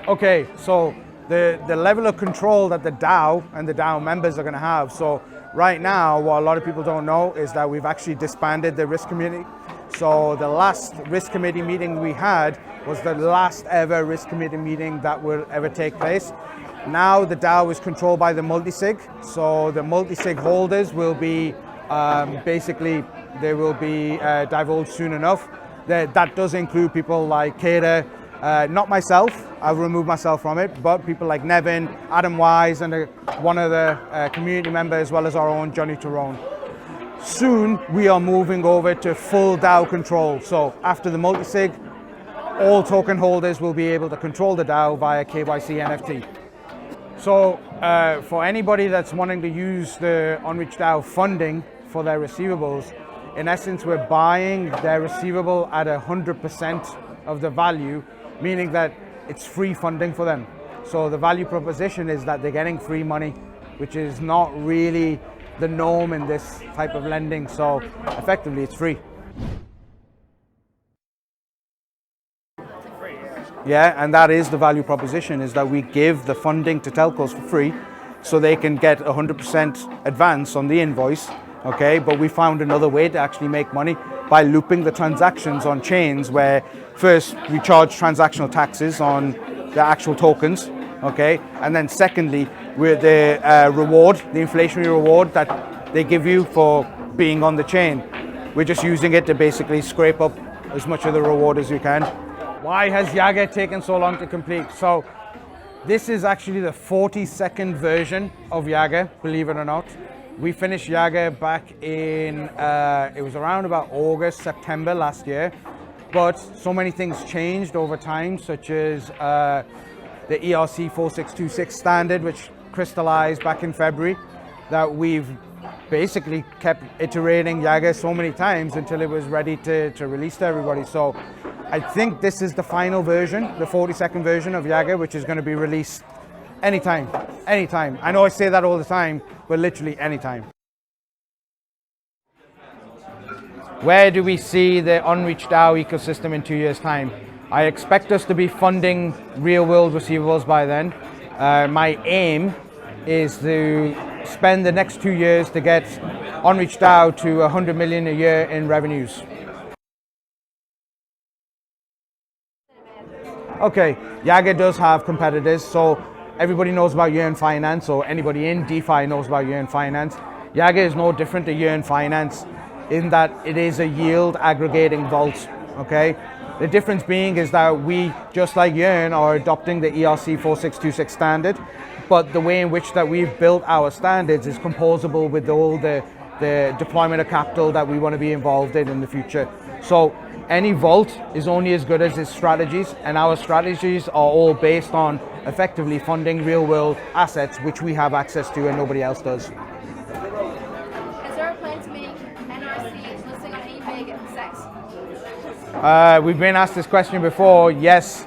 Okay, so the level of control that the DAO and the DAO members are going to have. So right now, what a lot of people don't know is that we've actually disbanded the risk committee. So the last risk committee meeting we had was the last ever risk committee meeting that will ever take place. Now the DAO is controlled by the multi-sig. So the multi-sig holders will be basically, they will be divulged soon enough. That does include people like Kader, not myself, I've removed myself from it, but people like Nevin, Adam Wise, and one of the community members, as well as our own Johnny Tyrone. Soon, we are moving over to full DAO control. So after the multi-sig, all token holders will be able to control the DAO via KYC NFT. So for anybody that's wanting to use the Unreached DAO funding for their receivables, in essence, we're buying their receivable at 100% of the value, meaning that it's free funding for them. So the value proposition is that they're getting free money, which is not really the norm in this type of lending. So effectively, it's free. Yeah, and that is the value proposition, is that we give the funding to telcos for free so they can get 100% advance on the invoice, okay? But we found another way to actually make money by looping the transactions on chains where first we charge transactional taxes on the actual tokens, okay? And then secondly, with the reward, the inflationary reward that they give you for being on the chain, we're just using it to basically scrape up as much of the reward as you can. Why has YAGGR taken so long to complete? So this is actually the 42nd version of YAGGR, believe it or not. We finished YAGGR back in, it was around about August, September last year. But so many things changed over time, such as the ERC 4626 standard, which crystallized back in February, that we've basically kept iterating YAGGR so many times until it was ready to release to everybody. So I think this is the final version, the 42nd version of YAGGR, which is going to be released anytime, anytime. I know I say that all the time, but literally anytime. Where do we see the Unreached DAO ecosystem in 2 years' time? I expect us to be funding real-world receivables by then. My aim is to spend the next 2 years to get Unreached DAO to 100 million a year in revenues. Okay, YAGGR does have competitors, so everybody knows about Yearn Finance, or anybody in DeFi knows about Yearn Finance. YAGGR is no different to Yearn Finance in that it is a yield aggregating vault, okay? The difference being is that we, just like Yearn, are adopting the ERC 4626 standard, but the way in which that we've built our standards is composable with all the deployment of capital that we want to be involved in the future. So any vault is only as good as its strategies, and our strategies are all based on effectively funding real world assets which we have access to and nobody else does. Is there a plan to make NRCH listing on any big SECs? We've been asked this question before. Yes,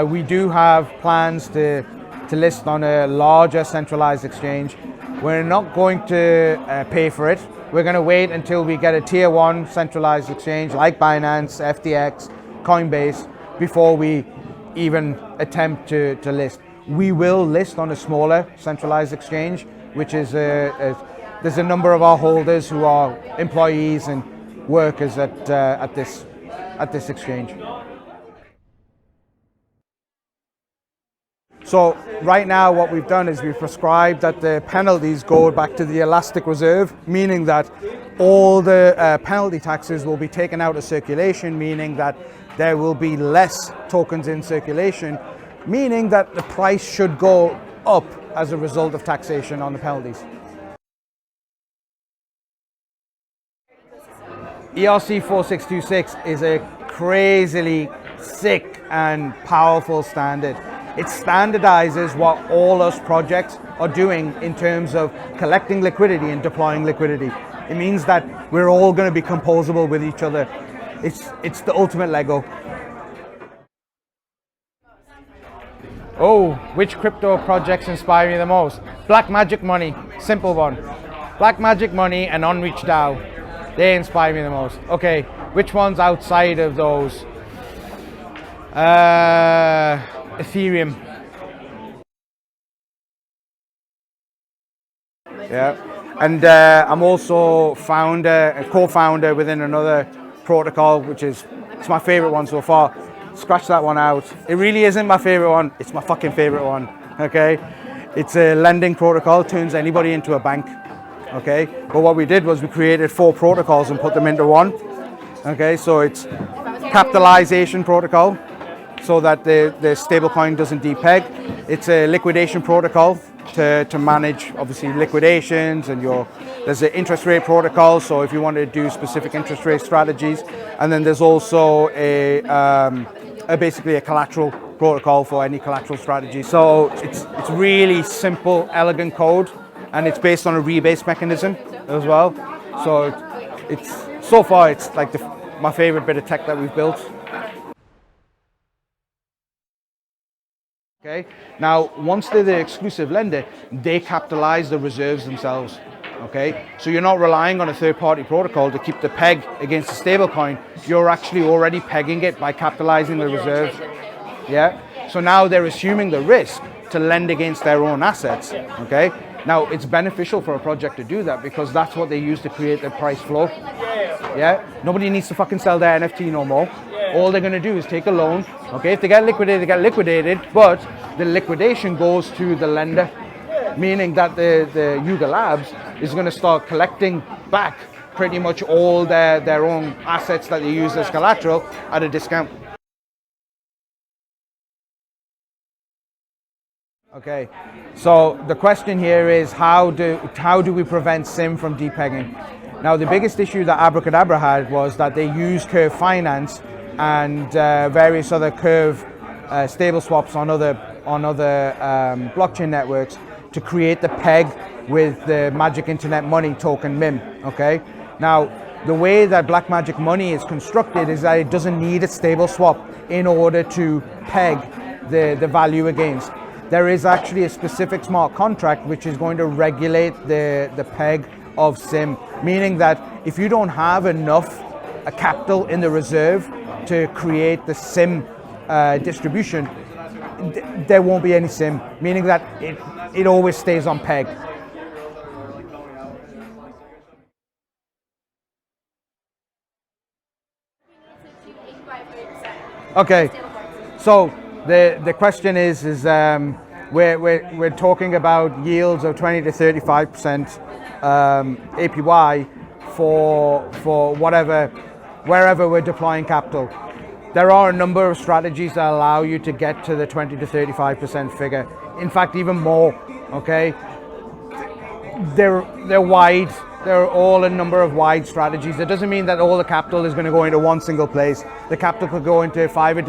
we do have plans to list on a larger centralized exchange. We're not going to pay for it. We're going to wait until we get a tier 1 centralized exchange like Binance, FTX, Coinbase before we even attempt to list. We will list on a smaller centralized exchange, which is there's a number of our holders who are employees and workers at this exchange. So right now what we've done is we've prescribed that the penalties go back to the elastic reserve, meaning that all the penalty taxes will be taken out of circulation, meaning that there will be less tokens in circulation, meaning that the price should go up as a result of taxation on the penalties. ERC 4626 is a crazily sick and powerful standard. It standardizes what all us projects are doing in terms of collecting liquidity and deploying liquidity. It means that we're all going to be composable with each other. It's the ultimate Lego. Oh, which crypto projects inspire me the most? Black Magic Money, simple one. Black Magic Money and Unreached DAO, they inspire me the most. Okay, which ones outside of those? Ethereum. Yeah, and I'm also co-founder within another protocol, which is, it's my favorite one so far. Scratch that one out. It really isn't my favorite one. It's my fucking favorite one. Okay, it's a lending protocol, turns anybody into a bank. Okay, but what we did was we created 4 protocols and put them into one. Okay, so it's capitalization protocol, so that the stablecoin doesn't depeg. It's a liquidation protocol to manage obviously liquidations, and there's an interest rate protocol, so if you want to do specific interest rate strategies, and then there's also basically a collateral protocol for any collateral strategy. So it's really simple, elegant code, and it's based on a rebase mechanism as well. So it's so far it's like my favorite bit of tech that we've built. Okay. Now, once they're the exclusive lender, they capitalize the reserves themselves. Okay, so you're not relying on a third-party protocol to keep the peg against the stablecoin. You're actually already pegging it by capitalizing the reserves. Yeah. So now they're assuming the risk to lend against their own assets. Okay. Now it's beneficial for a project to do that because that's what they use to create their price flow. Yeah. Nobody needs to fucking sell their NFT no more. All they're going to do is take a loan. Okay. If they get liquidated, they get liquidated, but the liquidation goes to the lender, meaning that the YAGGR Labs is going to start collecting back pretty much all their own assets that they use as collateral at a discount. Okay, so the question here is how do we prevent SIM from depegging? Now the biggest issue that Abracadabra had was that they used Curve Finance and various other Curve stable swaps on other blockchain networks to create the peg with the Magic Internet Money token MIM. Okay, now the way that Black Magic Money is constructed is that it doesn't need a stable swap in order to peg the value against. There is actually a specific smart contract which is going to regulate the peg of SIM, meaning that if you don't have enough capital in the reserve to create the SIM distribution, there won't be any SIM, meaning that it always stays on peg. Okay, so the question is we're talking about yields of 20 to 35% APY for wherever we're deploying capital. There are a number of strategies that allow you to get to the 20 to 35% figure. In fact, even more. Okay, they're wide. There are all a number of wide strategies. That doesn't mean that all the capital is going to go into one single place. The capital could go into 5 or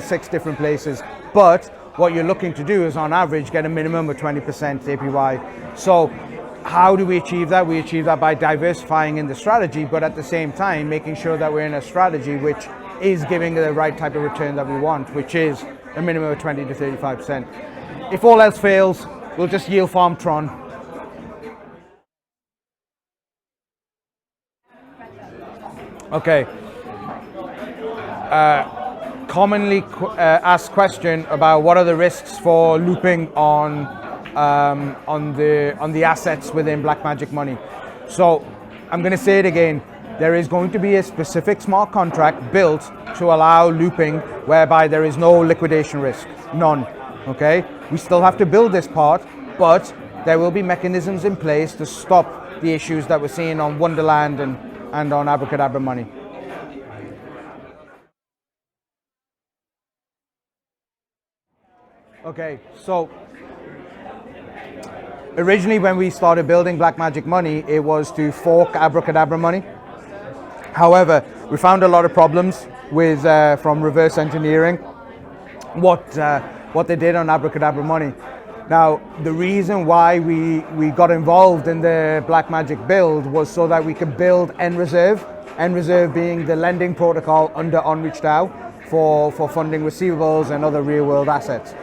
6 different places. But what you're looking to do is, on average, get a minimum of 20% APY. So how do we achieve that? We achieve that by diversifying in the strategy, but at the same time, making sure that we're in a strategy which is giving the right type of return that we want, which is a minimum of 20 to 35%. If all else fails, we'll just yield farm Tron. Okay. Commonly asked question about what are the risks for looping on the assets within Black Magic Money. So I'm going to say it again. There is going to be a specific smart contract built to allow looping whereby there is no liquidation risk, none. Okay. We still have to build this part, but there will be mechanisms in place to stop the issues that we're seeing on Wonderland and on Abracadabra Money. Okay, so originally when we started building Black Magic Money, it was to fork Abracadabra Money. However, we found a lot of problems with from reverse engineering what they did on Abracadabra Money. Now, the reason why we got involved in the Black Magic build was so that we could build NRCH being the lending protocol under Unreached DAO for funding receivables and other real-world assets.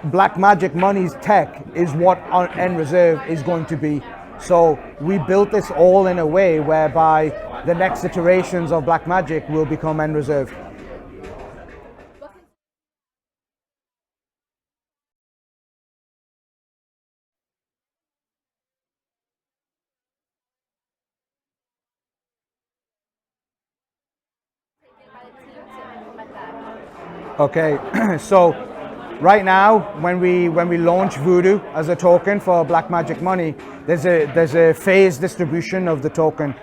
Black Magic Money's tech is what NRCH is going to be. So we built this all in a way whereby the next iterations of Black Magic will become NRCH. Okay, so right now when we launch Voodoo as a token for Black Magic Money, there's a phase distribution of the token.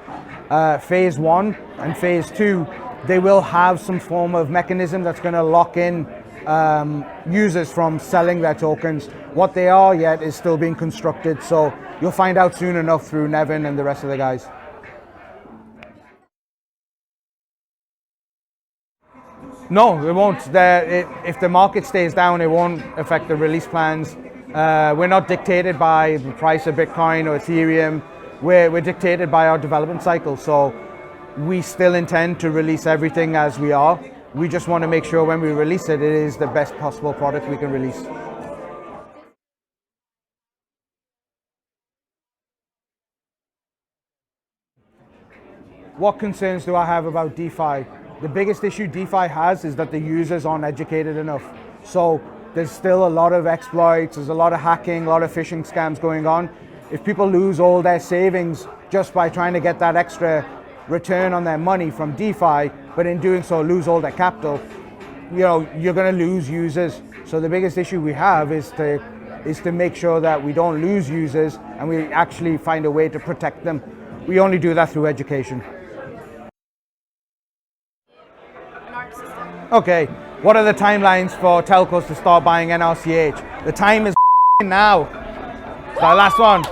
Phase 1 and phase 2, they will have some form of mechanism that's going to lock in users from selling their tokens. What they are yet is still being constructed, so you'll find out soon enough through Nevin and the rest of the guys. No, it won't. If the market stays down, it won't affect the release plans. We're not dictated by the price of Bitcoin or Ethereum. We're dictated by our development cycle. So we still intend to release everything as we are. We just want to make sure when we release it, it is the best possible product we can release. What concerns do I have about DeFi? The biggest issue DeFi has is that the users aren't educated enough. So there's still a lot of exploits, there's a lot of hacking, a lot of phishing scams going on. If people lose all their savings just by trying to get that extra return on their money from DeFi, but in doing so lose all their capital, you're going to lose users. So the biggest issue we have is to make sure that we don't lose users and we actually find a way to protect them. We only do that through education. Okay, what are the timelines for telcos to start buying NRCH? The time is now. It's our last one.